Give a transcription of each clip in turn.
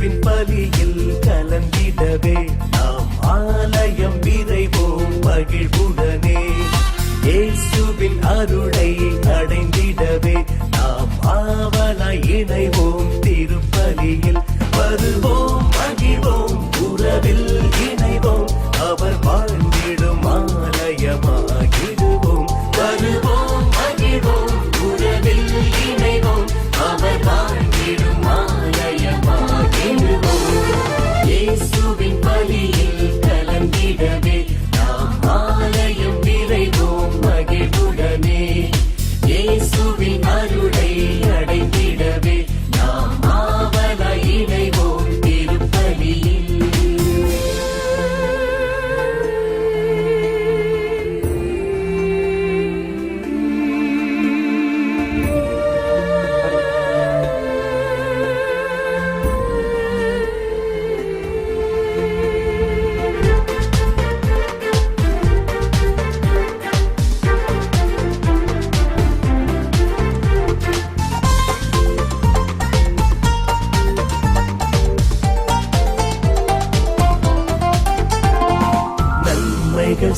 இயேசுவின் பலியில் கலந்திடவே நாம் ஆலயம் விரைவோம் மகிழ்வுடனே. இயேசுவின் அருளை அடைந்திடவே நாம் ஆவலாய் இணைவோம் திருப்பலியில். வருவோம் மகிழ்வோம் உறவில் இணைவோம், அவர் வாழ்ந்திடும் ஆலயமாகிடுவோம். வருவோம் மகிழ்வோம் உறவில் இணைவோம், அவர் வாழ்ந்திடும் ஆலயமாகிடுவோம். இயேசுவின் பலியில் கலந்திடவே நாம் ஆலயம் விரைவோம் மகிழ்வுடனே. இயேசுவின் அருளை அடைந்திடவே நாம் ஆவலாய் இணைவோம் திருப்பலியில்.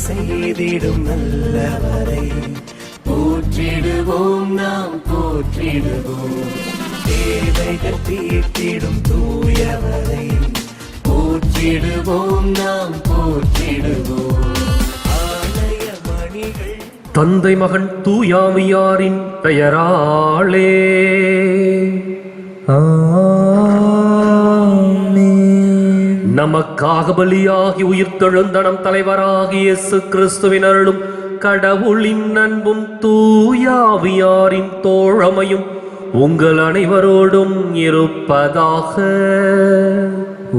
செய்திடும் நல்லவரை போற்றிடுவோம், நாம் போற்றிடுவோம். தேவைகள் தீர்த்திடும் தூயவரை போற்றிடுவோம், நாம் போற்றிடுவோம். ஆலய மணிகள் தந்தை மகன் தூயாவியாரின் பெயராலே நமக்காக பலியாகி உயிர்த்தெழுந்த நம் தலைவராகிய இயேசு கிறிஸ்துவின் அருளும் கடவுளின் அன்பும் தூயாவியாரின் தோழமையும் உங்கள் அனைவரோடும் இருப்பதாக.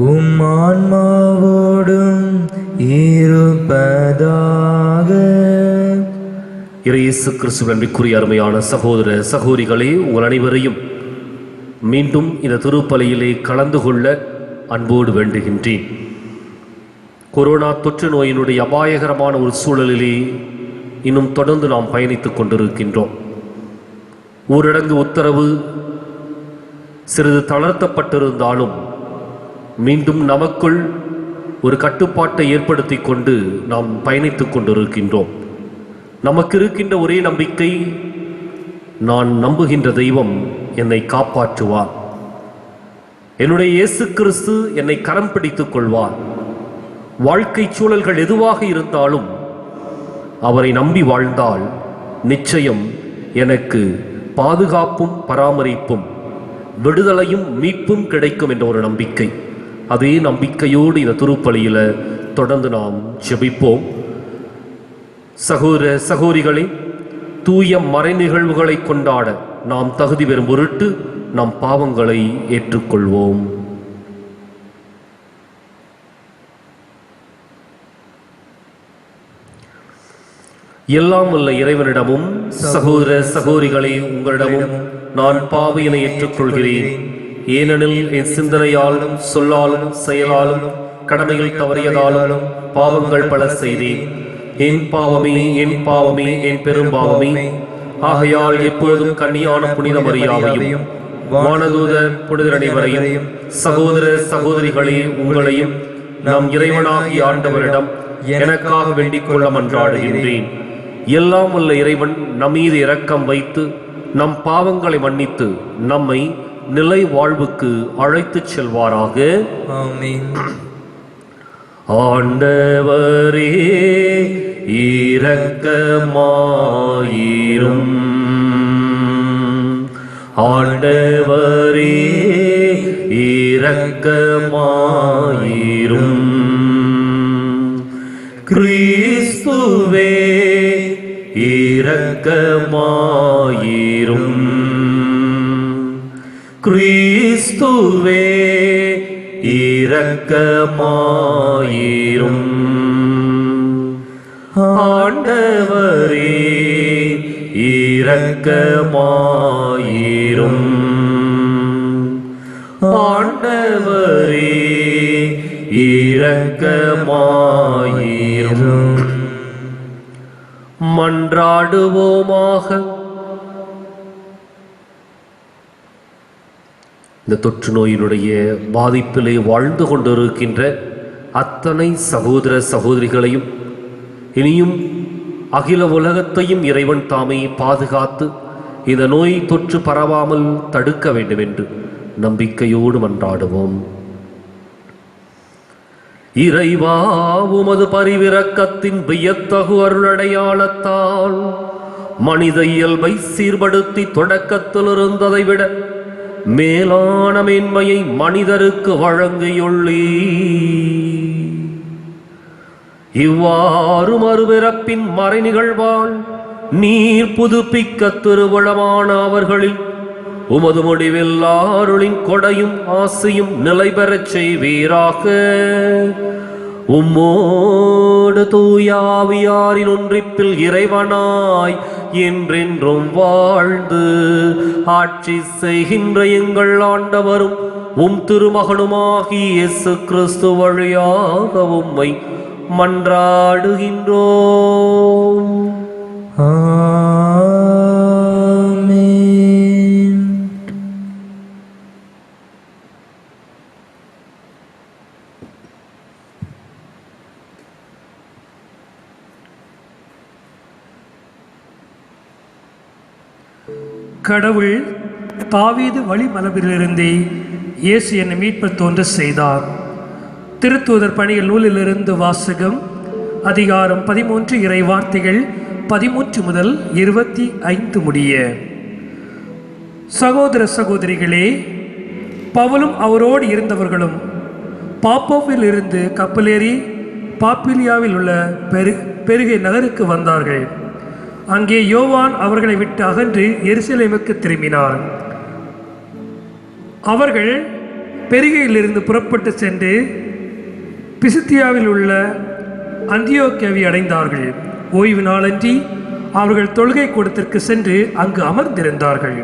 உம் ஆன்மாவோடும் இருப்பதாக. இயேசு கிறிஸ்துவின் அன்பிற்குரிய அருமையான சகோதர சகோதரிகளே, உங்கள் அனைவரையும் மீண்டும் இந்த திருப்பலியிலே கலந்து கொள்ள அன்போடு வேண்டுகின்றேன். கொரோனா தொற்று நோயினுடைய அபாயகரமான ஒரு சூழலிலே இன்னும் தொடர்ந்து நாம் பயணித்துக் கொண்டிருக்கின்றோம். ஊரடங்கு உத்தரவு சிறிது தளர்த்தப்பட்டிருந்தாலும் மீண்டும் நமக்குள் ஒரு கட்டுப்பாட்டை ஏற்படுத்தி கொண்டு நாம் பயணித்துக் கொண்டிருக்கின்றோம். நமக்கு இருக்கின்ற ஒரே நம்பிக்கை, நான் நம்புகின்ற தெய்வம் என்னை காப்பாற்றுவார், என்னுடைய இயேசு கிறிஸ்து என்னை கரம் பிடித்துக் கொள்வார். வாழ்க்கை சூழல்கள் எதுவாக இருந்தாலும் அவரை நம்பி வாழ்ந்தால் நிச்சயம் எனக்கு பாதுகாப்பும் பராமரிப்பும் விடுதலையும் மீட்பும் கிடைக்கும் என்ற ஒரு நம்பிக்கை. அதே நம்பிக்கையோடு இந்த திருப்பலியில தொடர்ந்து நாம் ஜெபிப்போம். சகோதர சகோதரிகளே, தூய மறை நிகழ்வுகளை கொண்டாட நாம் தகுதி பெறும் பொருட்டு நம் பாவங்களை ஏற்றுக்கொள்வோம். எல்லாம் வல்ல இறைவனிடமும் சகோதர சகோதரிகளே உங்களிடமும் நான் பாவியினை ஏற்றுக்கொள்கிறேன். ஏனெனில் என் சிந்தனையாலும் சொல்லாலும் செயலாலும் கடமைகள் தவறியதாலும் பாவங்கள் பல செய்தேன். என் பாவமே என் பாவமே என் பெரும் பாவமே. ஆகையால் எப்பொழுதும் கன்னியான புனித மரியாதையும் வானதூத புனிதர் அனைவரையும் சகோதர சகோதரிகளே உங்களையும் நம் இறைவனாகிய ஆண்டவரிடம் எனக்காக வேண்டிக் கொள்ள மன்றாடுகின்றேன். எல்லாம் வல்ல இறைவன் நம் மீது இரக்கம் வைத்து நம் பாவங்களை மன்னித்து நம்மை நிலை வாழ்வுக்கு அழைத்துச் செல்வாராக. ஆமென். ஆண்டவரே இரக்கமாயிரும். ஆண்டவரே இரக்கமாயிரும். கிறிஸ்துவே இரக்கமாயிரும். கிறிஸ்துவே இரக்கமாயிரும். ஆண்டவரே இரக்கமாயிரும். ஆண்டவரே இரக்கமாயிரும். மன்றாடுவோமாக. இந்த தொற்று நோயினுடைய பாதிப்பிலே வாழ்ந்து கொண்டிருக்கின்ற அத்தனை சகோதர சகோதரிகளையும் இனியும் அகில உலகத்தையும் இறைவன் தாமே பாதுகாத்து இந்த நோய் தொற்று பரவாமல் தடுக்க வேண்டும் என்று நம்பிக்கையோடு மன்றாடுவோம். இறைவா, உமது பரிவிரக்கத்தின் வியத்தகு அருளடையாளத்தால் மனித இயல்பை சீர்படுத்தி தொடக்கத்தில் இருந்ததை விட மேலான மேன்மையை மனிதருக்கு வழங்கியுள்ளீ. இவ்வாறு மறுபிறப்பின் மறை நிகழ்வால் நீர் புதுப்பிக்க திருவுளமான அவர்களில் உமது முடிவில்லா அருளின் கொடையும் ஆசையும் நிலை பெறச் செய்வீராக. உம்மோடு தூயாவியாரின் ஒன்றிப்பில் இறைவனாய் என்றென்றும் வாழ்ந்து ஆட்சி செய்கின்ற எங்கள் ஆண்டவரும் உம் திருமகனுமாகி இயேசு கிறிஸ்து வழியாக உம்மை மன்றாடுகின்றோம். ஆமென். கடவுள் தாவீது வழிமரபிலிருந்தே இயேசு என்னை மீட்பர் தோன்ற செய்தார். திருத்தூதர் பணிகள் நூலிலிருந்து வாசகம். அதிகாரம் 13 இறை வார்த்தைகள் 13 முதல் 25 முடிய. சகோதர சகோதரிகளே, பவுலும் அவரோடு இருந்தவர்களும் பாப்போவில் இருந்து கப்பலேறி பாப்பிலியாவில் உள்ள பெருகை நகருக்கு வந்தார்கள். அங்கே யோவான் அவர்களை விட்டு அகன்று எருசலேமுக்கு திரும்பினார். அவர்கள் பெருகையிலிருந்து புறப்பட்டு சென்று பிசித்தியாவில் உள்ள அந்தியோக்கியாவை அடைந்தார்கள். ஓய்வு நாளன்றி அவர்கள் தொழுகை கூடத்திற்கு சென்று அங்கு அமர்ந்திருந்தார்கள்.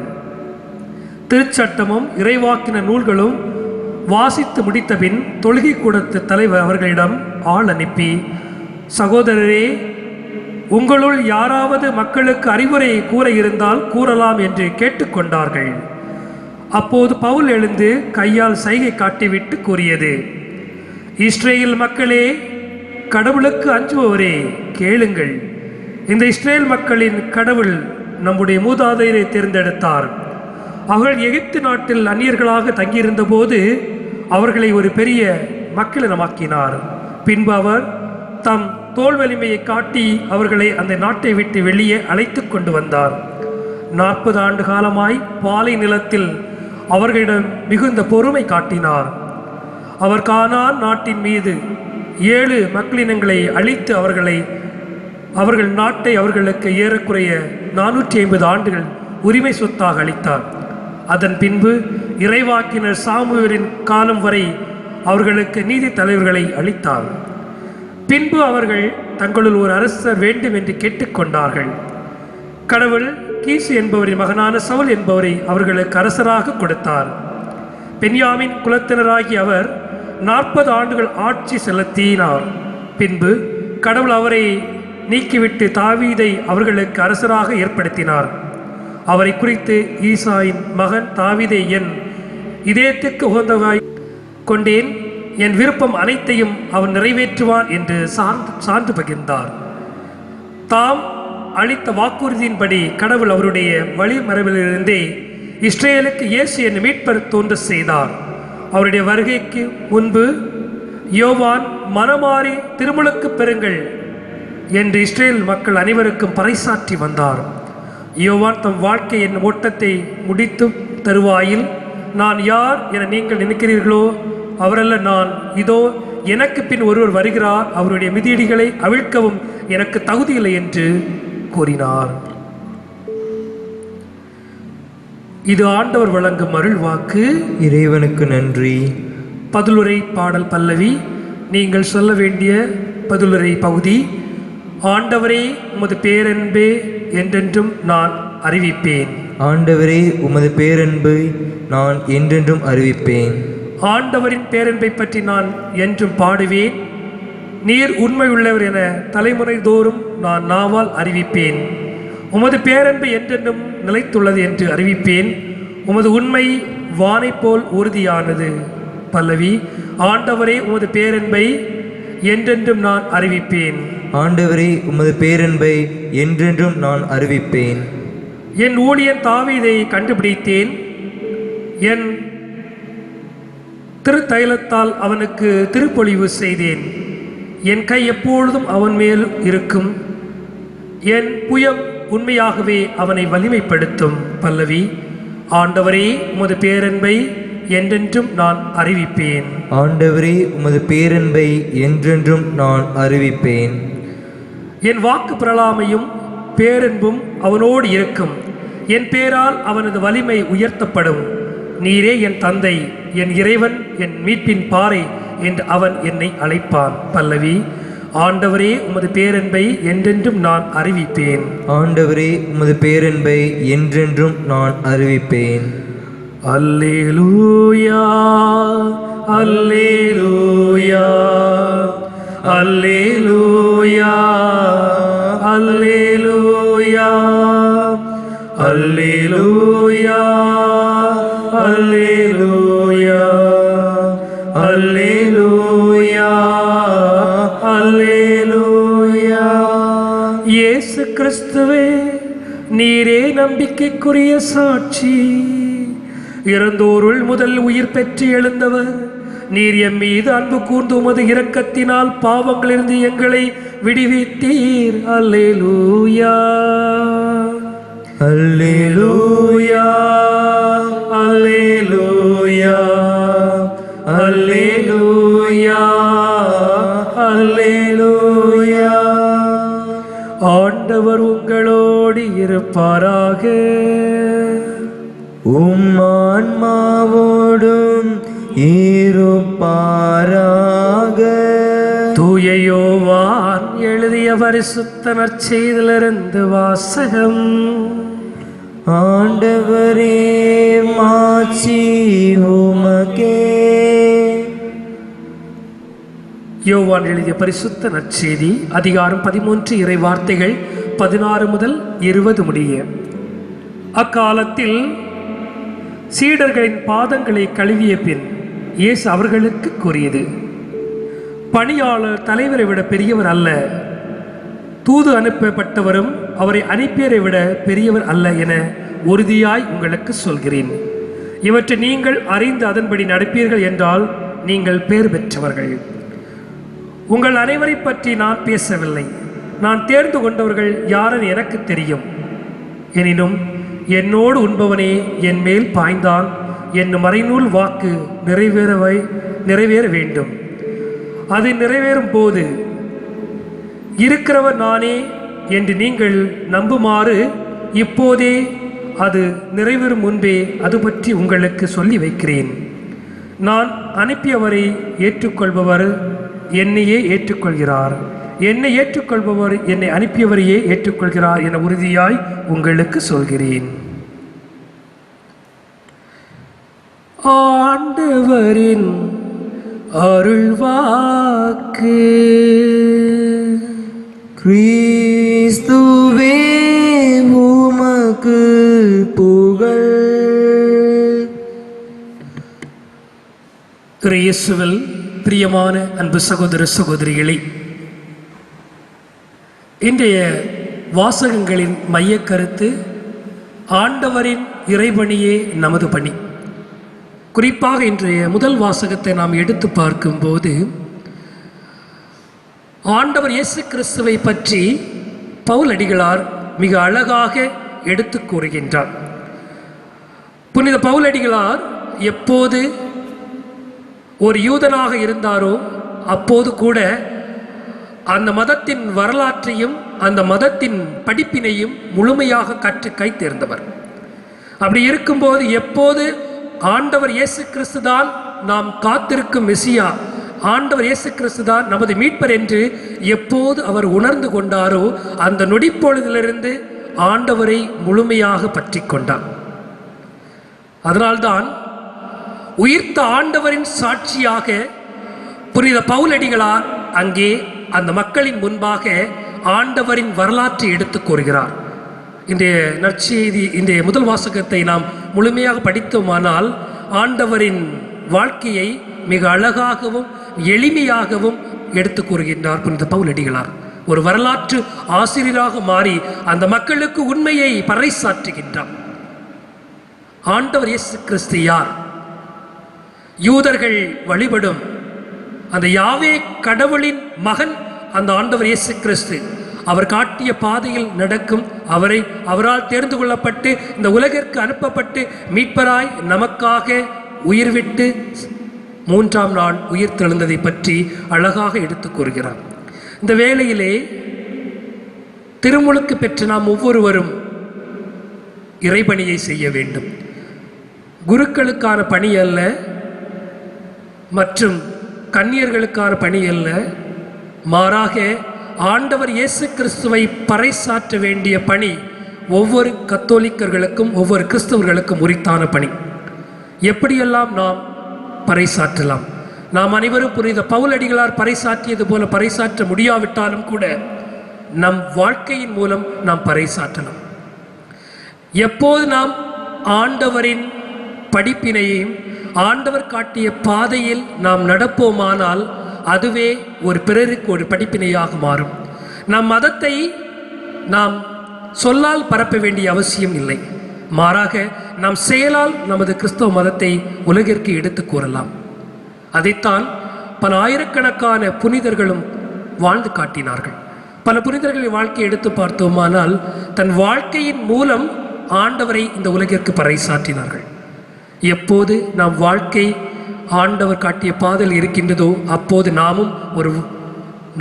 திருச்சட்டமும் இறைவாக்கின நூல்களும் வாசித்து முடித்தபின் தொழுகை கூடத்து தலைவர் அவர்களிடம் ஆள் அனுப்பி, சகோதரரே, உங்களுள் யாராவது மக்களுக்கு அறிவுரை கூற இருந்தால் கூறலாம் என்று கேட்டுக்கொண்டார்கள். அப்போது பவுல் எழுந்து கையால் சைகை காட்டிவிட்டு கூறியது, இஸ்ரேல் மக்களே, கடவுளுக்கு அஞ்சுபவரே, கேளுங்கள். இந்த இஸ்ரேல் மக்களின் கடவுள் நம்முடைய மூதாதையரை தேர்ந்தெடுத்தார். அவர்கள் எகிப்து நாட்டில் அந்நியர்களாக தங்கியிருந்த போது அவர்களை ஒரு பெரிய மக்களினமாக்கினார். பின்பு அவர் தம் தோல் வலிமையை காட்டி அவர்களை அந்த நாட்டை விட்டு வெளியே அழைத்து கொண்டு வந்தார். 40 ஆண்டு காலமாய் பாலை நிலத்தில் அவர்களிடம் மிகுந்த பொறுமை காட்டினார். அவர் கானான் நாட்டின் மீது 7 மக்களினங்களை அழித்து அவர்கள் நாட்டை அவர்களுக்கு ஏறக்குறைய 450 ஆண்டுகள் உரிமை சொத்தாக அளித்தார். அதன் பின்பு இறைவாக்கினர் சாமுவேலின் காலம் வரை அவர்களுக்கு நீதி தலைவர்களை அளித்தார். பின்பு அவர்கள் தங்களுள் ஒரு அரசர் வேண்டும் என்று கேட்டுக்கொண்டார்கள். கடவுள் கீசு என்பவரின் மகனான சவுல் என்பவரை அவர்களுக்கு அரசராக கொடுத்தார். பென்யாமின் குலத்தினராகி அவர் 40 ஆண்டுகள் ஆட்சி செலுத்தினார். பின்பு கடவுள் அவரை நீக்கிவிட்டு தாவீதை அவர்களுக்கு அரசராக ஏற்படுத்தினார். அவரை குறித்து ஈசாயின் மகன் தாவீதை என் இதயத்துக்கு உகந்தவாய் கொண்டேன், என் விருப்பம் அனைத்தையும் அவன் நிறைவேற்றுவான் என்று சார்ந்து பகிர்ந்தார். தாம் அளித்த வாக்குறுதியின்படி கடவுள் அவருடைய வழிமரபிலிருந்தே இஸ்ரேலுக்கு இயேசு என்னும் மீட்பர் தோன்ற செய்தார். அவருடைய வருகைக்கு முன்பு யோவான் மனமாறி திருமுழுக்கு பெறுங்கள் என்று இஸ்ரேல் மக்கள் அனைவருக்கும் பறைசாற்றி வந்தார். யோவான் தம் வாழ்க்கையின் ஓட்டத்தை முடித்து தருவாயில், நான் யார் என நீங்கள் நினைக்கிறீர்களோ அவரல்ல நான், இதோ எனக்கு பின் ஒருவர் வருகிறார், அவருடைய மிதியடிகளை அவிழ்க்கவும் எனக்கு தகுதியில்லை என்று கூறினார். இது ஆண்டவர் வழங்கும் அருள் வாக்கு. இறைவனுக்கு நன்றி. பதிலுரை பாடல் பல்லவி. நீங்கள் சொல்ல வேண்டிய பதிலுரை பகுதி. ஆண்டவரே, உமது பேரன்பே என்றென்றும் நான் அறிவிப்பேன். ஆண்டவரே, உமது பேரன்பை நான் என்றென்றும் அறிவிப்பேன். ஆண்டவரின் பேரன்பை பற்றி நான் என்றும் பாடுவேன். நீர் உண்மை உள்ளவர் என தலைமுறை தோறும் நான் நாவால் அறிவிப்பேன். உமது பேரன்பு என்றென்றும் நிலைத்துள்ளது என்று அறிவிப்பேன். உமது உண்மை வானை போல் உறுதியானது. பல்லவி. ஆண்டவரே உமது பேரன்பை என்றென்றும் நான் அறிவிப்பேன். ஆண்டவரே உமது பேரன்பை என்றென்றும் நான் அறிவிப்பேன். என் ஊழியன் தாவீதை கண்டுபிடித்தேன். என் திருத்தைலத்தால் அவனுக்கு திருப்பொழிவு செய்தேன். என் கை எப்பொழுதும் அவன் மேல் இருக்கும். என் புயம் உண்மையாகவே அவனை வலிமைப்படுத்தும். பல்லவி. ஆண்டவரே உமது பேரன்பை என்றென்றும் நான் அறிவிப்பேன். ஆண்டவரே உமது பேரன்பை என்றென்றும் நான் அறிவிப்பேன். என் வாக்கு பிரலாமையும் பேரன்பும் அவனோடு இருக்கும். என் பேரால் அவனது வலிமை உயர்த்தப்படும். நீரே என் தந்தை, என் இறைவன், என் மீட்பின் பாறை என்று அவன் என்னை அழைப்பான். பல்லவி. ஆண்டவரே உமது பேரன்பை என்றென்றும் நான் அறிவிப்பேன். ஆண்டவரே உமது பேரன்பை என்றென்றும் நான் அறிவிப்பேன். அல்லேலூயா, அல்லேலூயா, அல்லேலூயா, அல்லேலூயா, அல்லேலூயா, அல்லேலூயா, அல்லேலூயா, அல்லேலூயா. இயேசு கிறிஸ்துவே, நீரே நம்பிக்கைக்குரிய சாட்சி. இறந்தோருள் முதல் உயிர் பெற்று எழுந்தவர். நீர் எம் மீது அன்பு கூர்ந்து உமது இரக்கத்தினால் பாவங்களிலிருந்து எங்களை விடுவித்தீர். அல்லேலூயா, அல்லேலூயா, அல்லேலூயா, அல்லேலூயா, அல்லேலூயா. ஆண்டவர் உங்களோடு இருப்பாராக. ஆன்மாவோடும் இருப்பாராக. தூய யோவான் எழுதிய பரிசுத்த நற்செய்தியிலிருந்து வாசகம். ஆண்டவரே மாட்சி உமக்கே. யோவான் எழுதிய பரிசுத்த நற்செய்தி அதிகாரம் 13 இறை வார்த்தைகள் 16 முதல் 20 முடிய. அக்காலத்தில் சீடர்களின் பாதங்களை கழுவிய பின் இயேசு அவர்களுக்கு கூறியது, பணியாளர் தலைவரை விட பெரியவர் அல்ல, தூது அனுப்பப்பட்டவரும் அவரை அனுப்பியரை விட பெரியவர் அல்ல என உறுதியாய் உங்களுக்கு சொல்கிறேன். இவற்றை நீங்கள் அறிந்து அதன்படி நடப்பீர்கள் என்றால் நீங்கள் பேர் பெற்றவர்கள். உங்கள் அனைவரை பற்றி நான் பேசவில்லை. நான் தேர்ந்து கொண்டவர்கள் யாரென எனக்கு தெரியும். எனினும் என்னோடு உண்பவனே என் மேல் பாய்ந்தான் என்னும் மறைநூல் வாக்கு நிறைவேற வேண்டும். அது நிறைவேறும் போது இருக்கிறவர் நானே என்று நீங்கள் நம்புமாறு இப்போதே அது நிறைவேறும் முன்பே அது பற்றி உங்களுக்கு சொல்லி வைக்கிறேன். நான் அனுப்பியவரை ஏற்றுக்கொள்பவர் என்னையே ஏற்றுக்கொள்கிறார், என்னை ஏற்றுக்கொள்பவர் என்னை அனுப்பியவரையே ஏற்றுக்கொள்கிறார் என உறுதியாய் உங்களுக்கு சொல்கிறேன். ஆண்டவரின் அருள்வாக்கு. கிறிஸ்துவே உமக்கு புகழ். இயேசுவில் பிரியமான அன்பு சகோதர சகோதரிகளே, இன்றைய வாசகங்களின் மைய கருத்து ஆண்டவரின் இறைபணியே நமது பணி. குறிப்பாக இன்றைய முதல் வாசகத்தை நாம் எடுத்து பார்க்கும்போது ஆண்டவர் இயேசு கிறிஸ்துவை பற்றி பவுலடிகளார் மிக அழகாக எடுத்து கூறுகின்றார். புனித பவுலடிகளார் எப்போது ஒரு யூதனாக இருந்தாரோ அப்போது கூட அந்த மதத்தின் வரலாற்றையும் அந்த மதத்தின் படிப்பினையும் முழுமையாக கற்று கை தேர்ந்தவர். அப்படி இருக்கும்போது எப்போது ஆண்டவர் இயேசு கிறிஸ்து தான் நாம் காத்திருக்கும் மெசியா, ஆண்டவர் இயேசு கிறிஸ்து தான் நமது மீட்பர் என்று எப்போது அவர் உணர்ந்து கொண்டாரோ அந்த நொடிப்பொழுதிலிருந்து ஆண்டவரை முழுமையாக பற்றி கொண்டார். அதனால்தான் உயிர்த்த ஆண்டவரின் சாட்சியாக புனித பவுலடிகளார் அங்கே அந்த மக்களின் முன்பாக ஆண்டவரின் வரலாற்றை எடுத்து கூறுகிறார். இன்றைய நற்செய்தி, இன்றைய முதல் வாசகத்தை நாம் முழுமையாக படித்தோமானால் ஆண்டவரின் வாழ்க்கையை மிக அழகாகவும் எளிமையாகவும் எடுத்து கூறுகின்றார் புனித பவுலடிகளார். ஒரு வரலாற்று ஆசிரியராக மாறி அந்த மக்களுக்கு உண்மையை பறைசாற்றுகின்றார். ஆண்டவர் இயேசு கிறிஸ்து யார்? யூதர்கள் வழிபடும் அந்த யாவே கடவுளின் மகன் அந்த ஆண்டவர் இயேசு கிறிஸ்து. அவர் காட்டிய பாதையில் நடக்கும் அவரால் தேர்ந்து கொள்ளப்பட்டு இந்த உலகிற்கு அனுப்பப்பட்டு மீட்பராய் நமக்காக உயிர்விட்டு 3ஆம் நாள் உயிர் தெழுந்ததை பற்றி அழகாக எடுத்து கூறுகிறார். இந்த வேளையிலே திருமுழுக்கு பெற்ற நாம் ஒவ்வொருவரும் இறைபணியை செய்ய வேண்டும். குருக்களுக்கான பணி அல்ல, மற்றும் கன்னியர்களுக்கான பணி அல்ல, மாறாக ஆண்டவர் இயேசு கிறிஸ்துவை பறைசாற்ற வேண்டிய பணி ஒவ்வொரு கத்தோலிக்கர்களுக்கும் ஒவ்வொரு கிறிஸ்தவர்களுக்கும் உரித்தான பணி. எப்படியெல்லாம் நாம் பறைசாற்றலாம்? நாம் அனைவரும் புனித பவுலடிகளார் பறைசாற்றியது போல பறைசாற்ற முடியாவிட்டாலும் கூட நம் வாழ்க்கையின் மூலம் நாம் பறைசாற்றலாம். எப்போது நாம் ஆண்டவரின் படிப்பினையும் ஆண்டவர் காட்டிய பாதையில் நாம் நடப்போமானால் அதுவே ஒரு பிறருக்கு ஒரு படிப்பினையாக மாறும். நம் மதத்தை நாம் சொல்லால் பரப்ப வேண்டிய அவசியம் இல்லை, மாறாக நாம் செயலால் நமது கிறிஸ்தவ மதத்தை உலகிற்கு எடுத்து கூறலாம். அதைத்தான் பல ஆயிரக்கணக்கான புனிதர்களும் வாழ்ந்து காட்டினார்கள். பல புனிதர்களின் வாழ்க்கையை எடுத்து பார்த்தோமானால் தன் வாழ்க்கையின் மூலம் ஆண்டவரை இந்த உலகிற்கு பறைசாற்றினார்கள். எப்போது நாம் வாழ்க்கை ஆண்டவர் காட்டிய பாதையில் இருக்கின்றதோ அப்போது நாமும் ஒரு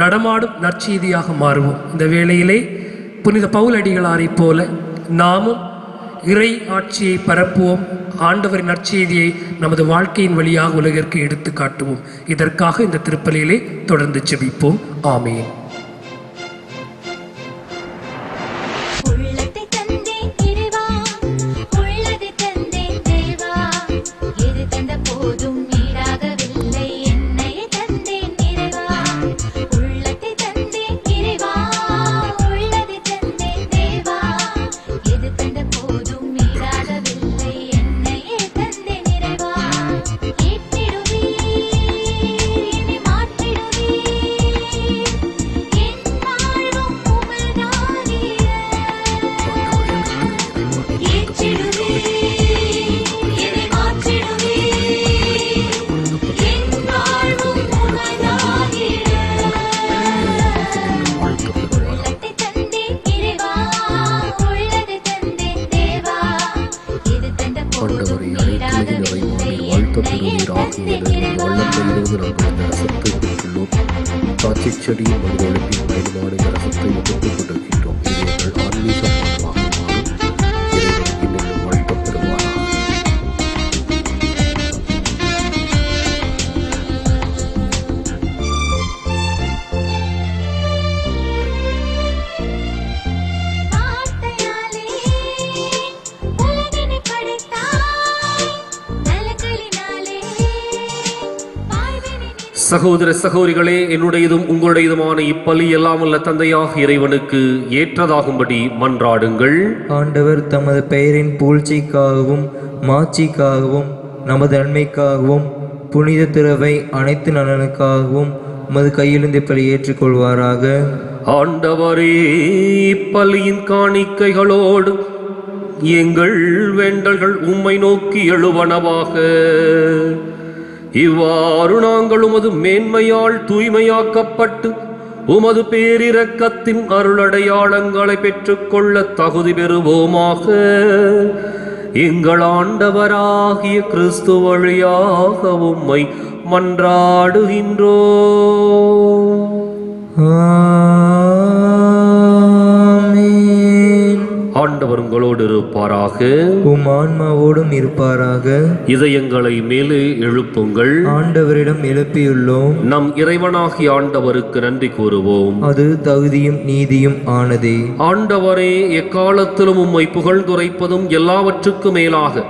நடமாடும் நற்செய்தியாக மாறுவோம். இந்த வேளையிலே புனித பவுலடிகளாரை போல நாமும் இறை ஆட்சியை பரப்புவோம். ஆண்டவரின் நற்செய்தியை நமது வாழ்க்கையின் வழியாக உலகிற்கு எடுத்து காட்டுவோம். இதற்காக இந்த திருப்பலியிலே தொடர்ந்து ஜெபிப்போம். ஆமென். செடியும் மனிதர்களுக்கு பயன்பாடு ரசத்தை ஒதுக்கிக் கொண்டிருக்கின்றோம். இது எங்கள் ஆன்மீக பாடமாக மாறும். இறைவன் இன்னும் வாழ்த்தப் பெறுவாராக. சகோதர சகோதரிகளே, என்னுடையதும் உங்களுடையதுமான இப்பலி எல்லாம் வல்ல தந்தையாக இறைவனுக்கு ஏற்றதாகும்படி மன்றாடுங்கள். ஆண்டவர் தமது பெயரின் புகழ்ச்சிக்காகவும் மாட்சிக்காகவும் நமது நன்மைக்காகவும் புனித திறவை அனைத்து நலனுக்காகவும் உமது கையிலிருந்து இப்பலி ஏற்றுக்கொள்வாராக. ஆண்டவரே, இப்பலியின் காணிக்கைகளோடு எங்கள் வேண்டல்கள் உம்மை நோக்கி எழுவனவாக. இவ்வாறு நாங்கள் உமது மேன்மையால் தூய்மையாக்கப்பட்டு உமது பேரிரக்கத்தின் அருளடையாளங்களை பெற்றுக்கொள்ள தகுதி பெறுவோமாக. எங்கள் ஆண்டவராகிய கிறிஸ்து வழியாக உம்மை மன்றாடுகின்றோம். ஆண்டவர் உங்களோடு இருப்பாராக, உம் ஆன்மாவோடும் இருப்பாராக. இதயங்களை மேலே எழுப்புங்கள். ஆண்டவரிடம் எழுப்பியுள்ளோம். நம் இறைவனாகிய ஆண்டவருக்கு நன்றி கூறுவோம். அது தகுதியும் நீதியும் ஆனதே. ஆண்டவரே, எக்காலத்திலும் உம்மை புகழ்ந்துரைப்பதும் எல்லாவற்றுக்கும் மேலாக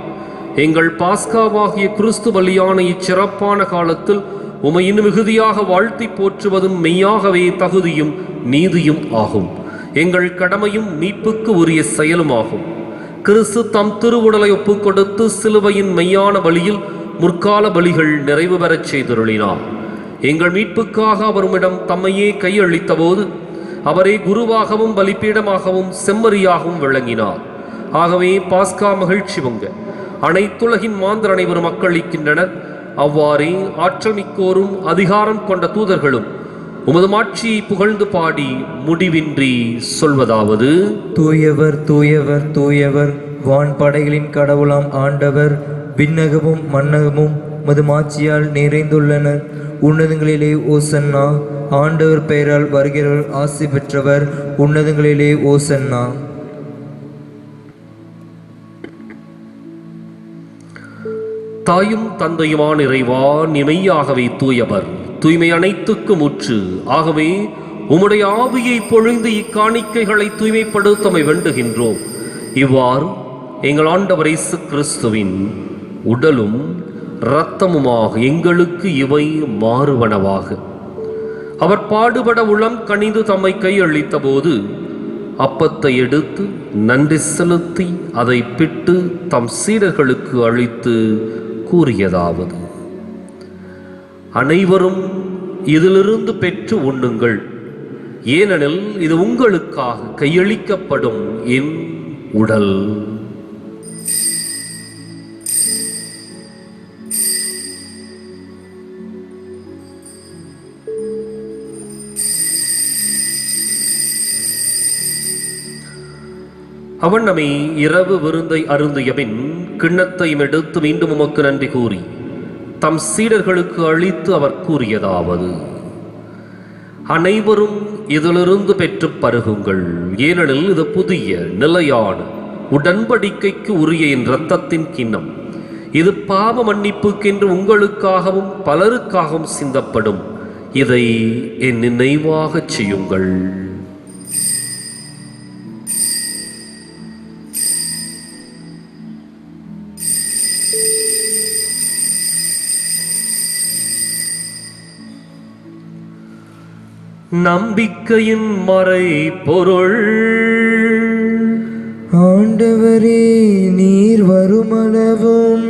எங்கள் பாஸ்காவாகிய கிறிஸ்து பலியான இச்சிறப்பான காலத்தில் உம்மை இன்னும் மிகுதியாக வாழ்த்தி போற்றுவதும் மெய்யாகவே தகுதியும் நீதியும் ஆகும். எங்கள் கடமையும் மீட்புக்கு உரிய செயலுமாகும். கிறிஸ்து தம் திருவுடலை ஒப்புக் கொடுத்து சிலுவையின் மெய்யான பலியில் முற்கால பலிகள் நிறைவு பெறச் செய்தருளினார். எங்கள் மீட்புக்காக அவருமிடம் தம்மையே கையளித்த போது அவரே குருவாகவும் பலிப்பீடமாகவும் செம்மறியாகவும் விளங்கினார். ஆகவே பாஸ்கா மகிழ்ச்சி பொங்க அனைத்துலகின் மாந்தர் அனைவரும் மக்களிக்கின்றனர். அவ்வாறே ஆற்றல் மிக்கோரும் அதிகாரம் கொண்ட தூதர்களும் உமது மாட்சியை புகழ்ந்து பாடி முடிவின்றி சொல்வதாவது: தூயவர் தூயவர் தூயவர், வான்படைகளின் கடவுளாம் ஆண்டவர், விண்ணகமும் மன்னகமும் உமது மாட்சியால் நிறைந்துள்ளனர். உன்னதங்களிலே ஓசன்னா. ஆண்டவர் பெயரால் வருகிறவர் ஆசி பெற்றவர். உன்னதங்களிலே ஓசன்னா. தாயும் தந்தையுமான இறைவா, நிமையாகவே தூயவர், தூய்மை அனைத்துக்கும் முற்று. ஆகவே உம்முடைய ஆவியை பொழிந்து இக்காணிக்கைகளை தூய்மைப்படுத்தமை வேண்டுகின்றோம். இவ்வாறு எங்கள் ஆண்டவர் இயேசு கிறிஸ்துவின் உடலும் இரத்தமுமாக எங்களுக்கு இவை மாறுவனவாக. அவர் பாடுபட உளம் கனிந்து தம்மை கையளித்த போது அப்பத்தை எடுத்து நன்றி செலுத்தி அதை பிட்டு தம் சீடர்களுக்கு அளித்து கூறியதாவது: அனைவரும் இதிலிருந்து பெற்று உண்ணுங்கள், ஏனெனில் இது உங்களுக்காக கையளிக்கப்படும் என் உடல். அவன் நம்மை இரவு விருந்தை அருந்தியபின் கிண்ணத்தையும் எடுத்து மீண்டும் உமக்கு நன்றி கூறி தம் சீடர்களுக்கு அளித்து அவர் கூறியதாவது: அனைவரும் இதிலிருந்து பெற்று பருகுங்கள், ஏனெனில் இது புதிய நிலையான உடன்படிக்கைக்கு உரிய என் இரத்தத்தின் கிண்ணம். இது பாவ மன்னிப்புக்கென்று உங்களுக்காகவும் பலருக்காகவும் சிந்தப்படும். இதை என் நினைவாகச் செய்யுங்கள். நம்பிக்கையின் மறை பொருள். ஆண்டவரே, நீர் வருமளவும்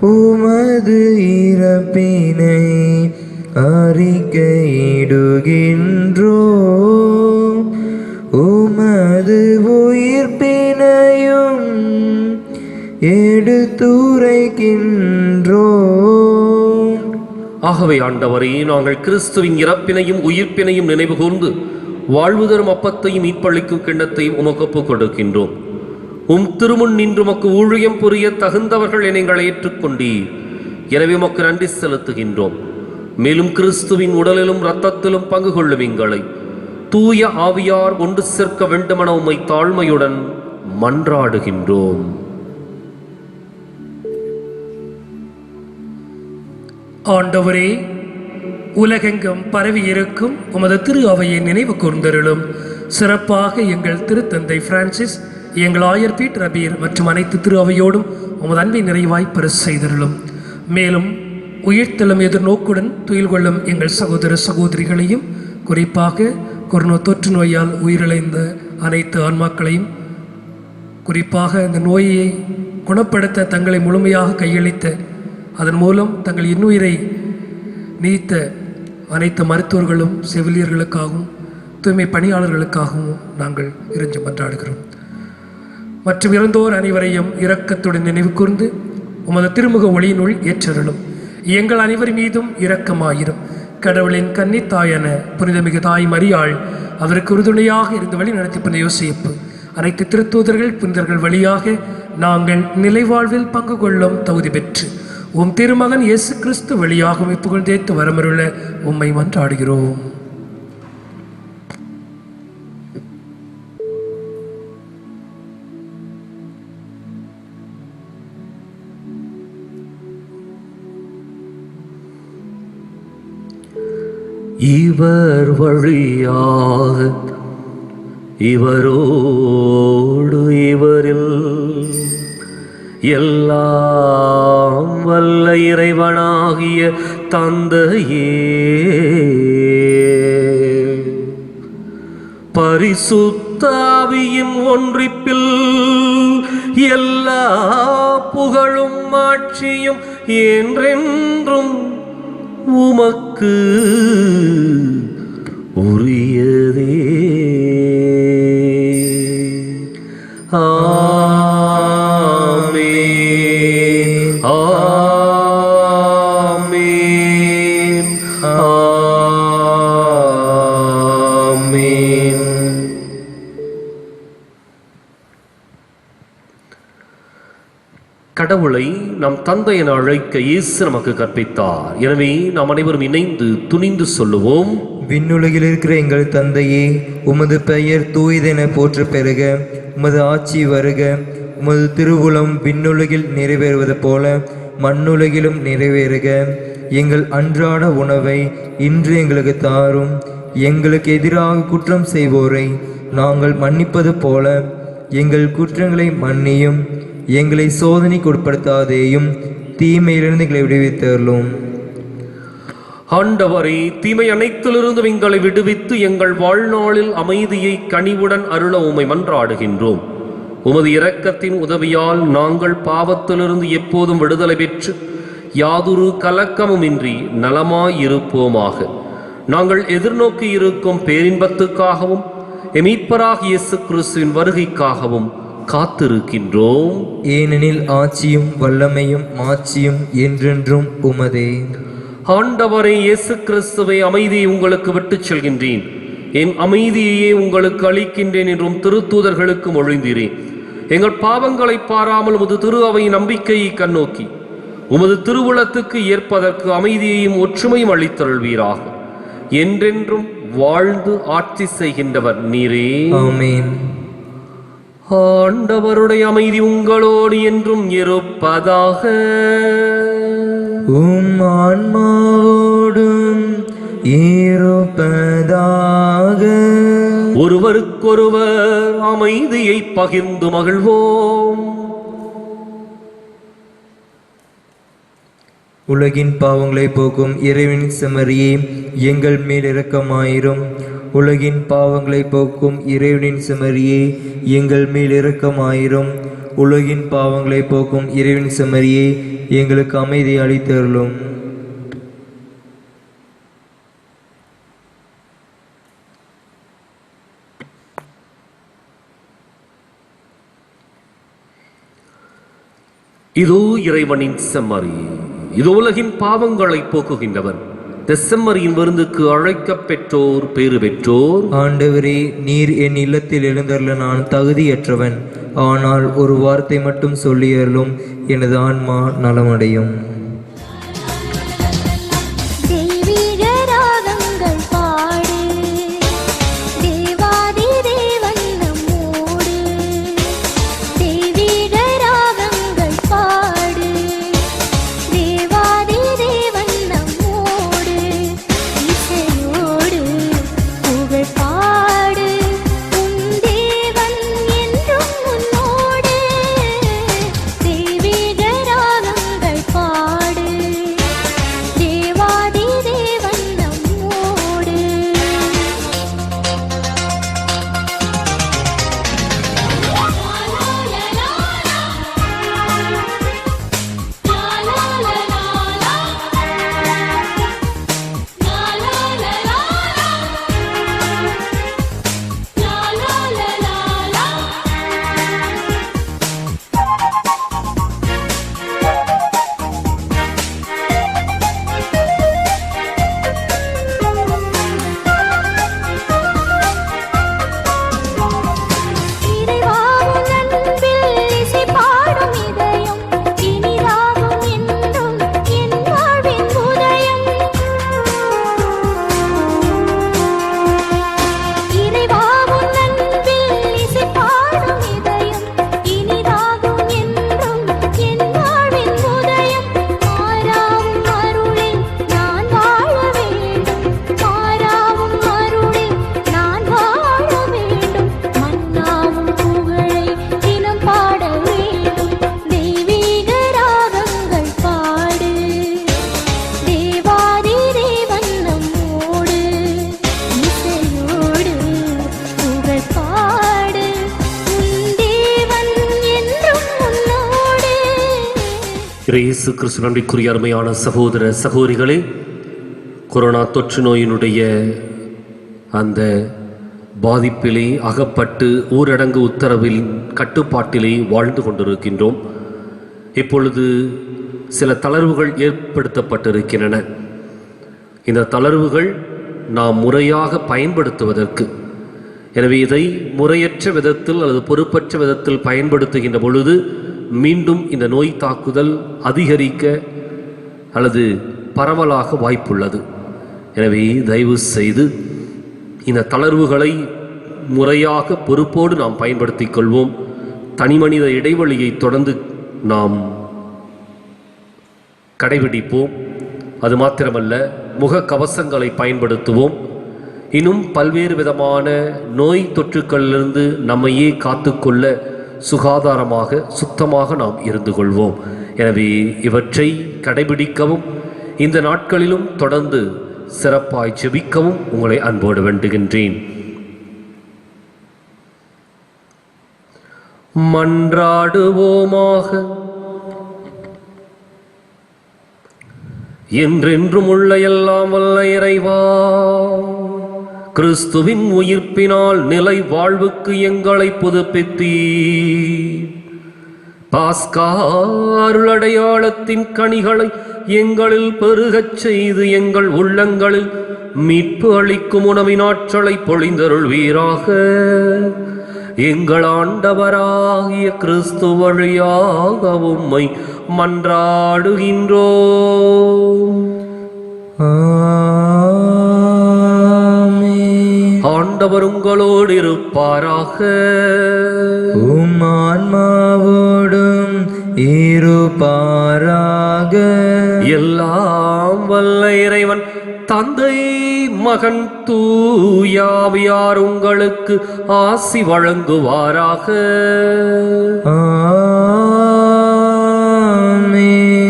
உமது இறப்பினை அறிக்கையிடுகின்றோ, உமது உயிர்ப்பினையும் எடுத்துரைக்கின்றோ. ஆகவே ஆண்டவரே, நாங்கள் கிறிஸ்துவின் இறப்பினையும் உயிர்ப்பினையும் நினைவு கூர்ந்து வாழ்வு தரும் அப்பத்தையும் மீட்பளிக்கும் கிண்ணத்தையும் உமக்கு ஒப்புக் கொடுக்கின்றோம். உம் திருமுன் நின்று உமக்கு ஊழியம் புரிய தகுந்தவர்கள் என எங்களை ஏற்றுக்கொண்டீர். எனவே உமக்கு நன்றி செலுத்துகின்றோம். மேலும் கிறிஸ்துவின் உடலிலும் இரத்தத்திலும் பங்கு கொள்ளும் எங்களை தூய ஆவியார் ஒன்று சேர்க்க வேண்டுமென உம்மை தாழ்மையுடன் மன்றாடுகின்றோம். ஆண்டவரே, உலகெங்கும் பரவி இருக்கும் உமது திரு அவையை நினைவு கூர்ந்தருளும். சிறப்பாக எங்கள் திருத்தந்தை பிரான்சிஸ், எங்கள் ஆயர் பீட்டர் அபீர் மற்றும் அனைத்து திரு அவையோடும் உமது அன்பை நிறைவாய் பரிசு செய்தருளும். மேலும் உயிர்த்தெழும் எதிர்நோக்குடன் துயில் கொள்ளும் எங்கள் சகோதர சகோதரிகளையும், குறிப்பாக கொரோனா தொற்று நோயால் உயிரிழந்த அனைத்து ஆன்மாக்களையும், குறிப்பாக இந்த நோயை குணப்படுத்த தங்களை முழுமையாக கையளித்த, அதன் மூலம் தங்கள் இன்னுயிரை நீத்த அனைத்து மருத்துவர்களும் செவிலியர்களுக்காகவும் தூய்மை பணியாளர்களுக்காகவும் நாங்கள் இறைஞ்சி மன்றாடுகிறோம். மற்றும் இறந்தோர் அனைவரையும் இரக்கத்துடன் நினைவு கூர்ந்து உமது திருமுக ஒளியினுள் ஏற்றருளும். எங்கள் அனைவர் மீதும் இரக்கமாயிரும். கடவுளின் கன்னித்தாயான புனிதமிகு தாய் மரியாள், அவருக்கு உறுதுணையாக இருந்து வழி நடத்தி புனித யோசேப்பு, அனைத்து திருத்தூதர்கள் புனிதர்கள் வழியாக நாங்கள் நிலைவாழ்வில் பங்கு கொள்ளும் தகுதி பெற்று உம் திருமகன் இயேசு கிறிஸ்து வழியாக புகழ்ந்தேத்து வரமருள உம்மை மன்றாடுகிறோம். இவர் வழியாக இவரோடு இவரில் எல்லாம் வல்ல இறைவனாகிய தந்தையே, பரிசுத்த ஆவியின் ஒன்றிப்பில் எல்லா புகழும் ஆட்சியும் என்றென்றும் உமக்கு உரியதே. ஆமென், ஆமென், ஆமென். கடவுளை நம் தந்தை என அழைக்க இயேசு நமக்கு கற்பித்தார். எனவே நாம் அனைவரும் இணைந்து துணிந்து சொல்லுவோம். விண்ணுலகில் இருக்கிற எங்கள் தந்தையே, உமது பெயர் தூயதென போற்ற பெறுக. உமது ஆட்சி வருக. உமது திருவுளம் விண்ணுலகில் நிறைவேறுவது போல மண்ணுலகிலும் நிறைவேறுக. எங்கள் அன்றாட உணவை இன்று எங்களுக்கு தாரும். எங்களுக்கு எதிராக குற்றம் செய்வோரை நாங்கள் மன்னிப்பது போல எங்கள் குற்றங்களை மன்னியும். எங்களை சோதனைக்கு உட்படுத்தாதேயும், தீமையிலிருந்து எங்களை விடுவித்தருளும். ஆண்டவரே, தீமை அனைத்திலிருந்து எங்களை விடுவித்து எங்கள் வாழ்நாளில் அமைதியை கனிவுடன் அருள உம்மை மன்றாடுகின்றோம். உமது இரக்கத்தின் உதவியால் நாங்கள் பாவத்திலிருந்து எப்போதும் விடுதலை பெற்று யாதொரு கலக்கமுமின்றி நலமாயிருப்போமாக. நாங்கள் எதிர்நோக்கி இருக்கும் பேரின்பத்துக்காகவும் மீட்பராக இயேசு கிறிஸ்துவின் வருகைக்காகவும் காத்திருக்கின்றோம். ஏனெனில் ஆட்சியும் வல்லமையும் மாட்சியும் என்றென்றும் உமதே. ஆண்டவரே இயேசு கிறிஸ்துவை, அமைதியை உங்களுக்கு விட்டுச் செல்கின்றேன், என் அமைதியையே உங்களுக்கு அளிக்கின்றேன் என்றும் திருத்தூதர்களுக்கு மொழிந்தீரேன். எங்கள் பாவங்களை பாராமல் உமது திரு அவை நம்பிக்கையை கண்ணோக்கி உமது திருவுளத்துக்கு ஏற்பதற்கு அமைதியையும் ஒற்றுமையும் அளித்தருள்வீராக. என்றென்றும் வாழ்ந்து ஆட்சி செய்கின்றவர் நீரே. ஆமென். ஆண்டவருடைய அமைதி உங்களோடு என்றும் இருப்பதாக. உம் ஆன்மாவோடும் இருப்பதாக. ஒருவருக்கொருவர் அமைதியை பகிர்ந்து மகிழ்வோம். உலகின் பாவங்களை போக்கும் இறைவனின் செம்மறியே, எங்கள் மேல் இரக்கமாயிரும். உலகின் பாவங்களை போக்கும் இறைவனின் செம்மறியே, எங்கள் மேல் இரக்கமாயிரும். உலகின் பாவங்களை போக்கும் இறைவனின் செம்மறியே, எங்களுக்கு அமைதி அளித்தருளும். இதோ இறைவனின் செம்மறி, இது உலகின் பாவங்களை போக்குகின்றவர். இந்த செம்மறியின் விருந்துக்கு அழைக்கப் பெற்றோர் பேறு பெற்றோர். ஆண்டவரே, நீர் என் இல்லத்தில் எழுந்தருள நான் தகுதியற்றவன். ஆனால் ஒரு வார்த்தை மட்டும் சொல்லியருளும், எனது ஆன்மா நலமடையும். தெய்வீக ராகங்கள் பாடு, தேவாதி தேவன் நம்மோடு. தெய்வீக ராகங்கள் பாடு, தேவாதி தேவன் நம்மோடு. இசையோடு புகழ் பாடு, உன் தேவன் என்றும் உன்னோடு. தெய்வீக ராகங்கள் பாடு. இயேசு கிறிஸ்து நன்றிக்குரிய அருமையான சகோதர சகோதரிகளே, கொரோனா தொற்று நோயினுடைய அந்த பாதிப்பிலே அகப்பட்டு ஊரடங்கு உத்தரவில் கட்டுப்பாட்டிலே வாழ்ந்து கொண்டிருக்கின்றோம். இப்பொழுது சில தளர்வுகள் ஏற்படுத்தப்பட்டிருக்கின்றன. இந்த தளர்வுகள் நாம் முறையாக பயன்படுத்துவதற்கு, எனவே இதை முறையற்ற விதத்தில் அல்லது பொறுப்பற்ற விதத்தில் பயன்படுத்துகின்ற பொழுது மீண்டும் இந்த நோய் தாக்குதல் அதிகரிக்க அல்லது பரவலாக வாய்ப்புள்ளது. எனவே தயவு செய்து இந்த தளர்வுகளை முறையாக பொறுப்போடு நாம் பயன்படுத்திக் கொள்வோம். தனிமனித இடைவெளியை தொடர்ந்து நாம் கடைபிடிப்போம். அது மாத்திரமல்ல, முகக்கவசங்களை பயன்படுத்துவோம். இன்னும் பல்வேறு விதமான நோய் தொற்றுக்களிலிருந்து நம்மையே காத்துக்கொள்ள சுகாதாரமாக சுத்தமாக நாம் இருந்து கொள்வோம். எனவே இவற்றை கடைபிடிக்கவும் இந்த நாட்களிலும் தொடர்ந்து சிறப்பாய் ஜெபிக்கவும் உங்களை அன்போடு வேண்டுகின்றேன். மன்றாடுவோமாக. என்றென்றும் உள்ள எல்லாம் வல்ல இறைவா, கிறிஸ்துவின் உயிர்ப்பினால் நிலை வாழ்வுக்கு எங்களை புதுப்பித்தீர். பாஸ்கா அருளடையாளத்தின் கனிகளை எங்களில் பெருகச் செய்து எங்கள் உள்ளங்களில் மீட்பு அளிக்கும் உணவின் ஆற்றலை பொழிந்தருள்வீராக. எங்கள் ஆண்டவராகிய கிறிஸ்து வழியாக உம்மை மன்றாடுகின்றோம். ஆண்டவர் உங்களோடு இருப்பாராக. உம் ஆன்மாவோடும் இருப்பாராக. எல்லாம் வல்ல இறைவன் தந்தை, மகன், தூயாவியார் உங்களுக்கு ஆசி வழங்குவாராக.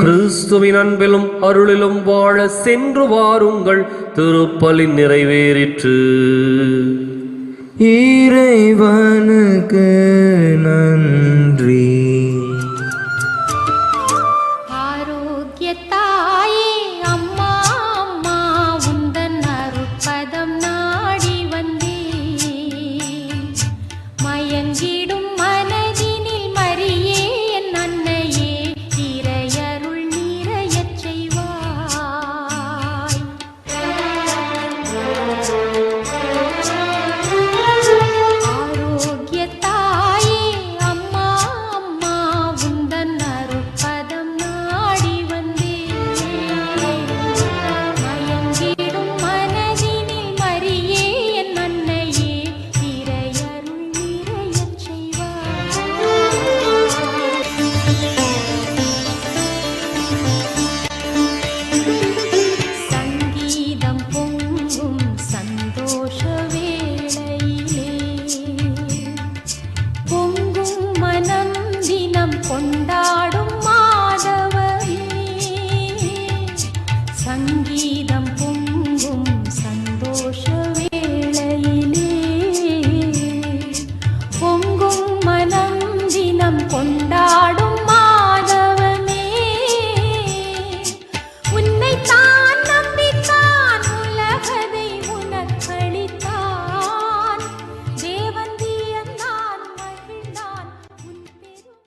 கிறிஸ்துவின் அன்பிலும் அருளிலும் வாழ சென்று வாருங்கள். திருப்பலின் நிறைவேறிற்று. இறைவனுக்கு நன்றி.